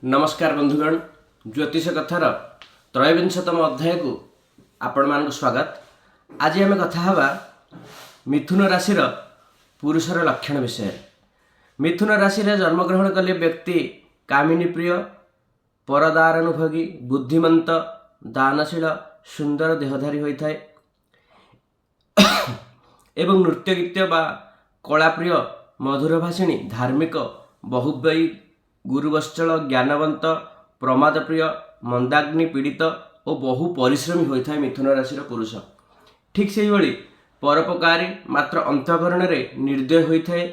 नमस्कार बंधुगण, ज्योतिष कथार त्रयोविंशतम अध्याय को आपण मान स्वागत। आज आम कथा हवा मिथुन राशि पुरुषर लक्षण विषय। मिथुन राशि जन्मग्रहण कले व्यक्ति कामिनी प्रिय, परदारानुभोगी, बुद्धिमंत, दानशील, सुंदर देहधारी होता है एवं नृत्य गीत बा कला प्रिय, मधुरभाषिणी, धार्मिक, बहुव्ययी, गुरुवत्सल, ज्ञानवंत, प्रमाद प्रिय, मंदाग्नि पीड़ित और बहु परिश्रमी होता है मिथुन राशि पुरुष। ठीक से भाई परोपकारी, मात्र अंतःकरण में निर्दय होता है,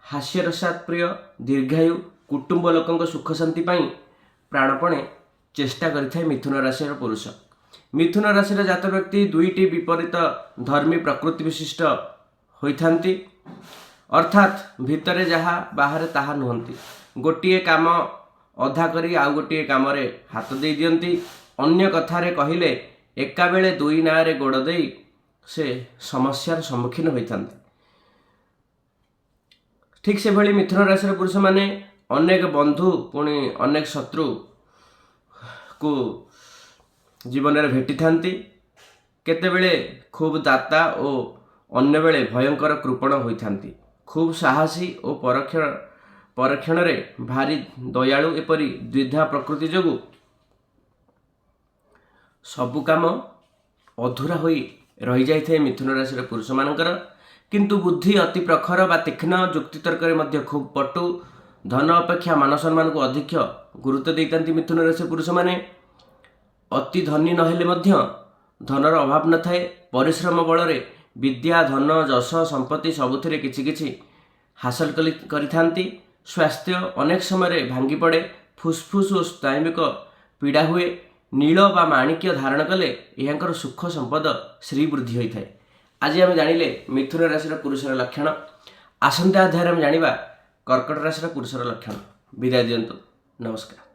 हास्यरसात प्रिय, दीर्घायु, कुटुंब लोकों सुख शांति प्राणपणे चेष्टा करिथाय मिथुन राशि पुरुष। मिथुन राशि जात व्यक्ति दुईटी विपरीत धर्मी प्रकृति विशिष्ट होइथांती, अर्थात भितरे जहा बाहर ताहा नुहंती। गोटे काम अधा करी आउ गोटे काम हाथ दे दियंती। अन्य कथारे कहिले एका बेले दुई नारे गोड़ देई से समस्यार सम्मुखीन होइथांती। ठीक से भली मिथुन राशि पुरुष माने अनेक बंधु पुणी अनेक शत्रु को जीवन में भेटी थांती। केतेबेले खूब दाता और अन्य बेले भयंकर कृपण होइथांती। खूब साहसी और परक्षण रे भारी दयालु, एपरी द्विधा प्रकृति जोगु सबु काम अधूरा होई रही जाइए मिथुन राशि पुरुष मानकर। किंतु बुद्धि अति प्रखर बा तीक्ष्ण, जुक्तितर्क मध्य खूब पटु, धन अपेक्षा मान सम्मान को अधिक गुरुत्व देइतांती मिथुन राशि पुरुष माने। अति धनी नहेले मध्य धनर अभाव न थाए। परिश्रम बल रे विद्या, धन, जश, संपत्ति सबुथिरे किछि किछि हासिल करिथांती। स्वास्थ्य अनेक समय भांगी पड़े, फुसफुस और स्नायुविक पीड़ा हुए। नील बा माणिक्य धारण कले यहांकर सुख संपद श्री वृद्धि होता है। आज आम जानिले मिथुन राशि पुरुषर लक्षण। आसंता अध्याय में जानिबा कर्कट राशि पुरुषर लक्षण। विदाय दियंतु, नमस्कार।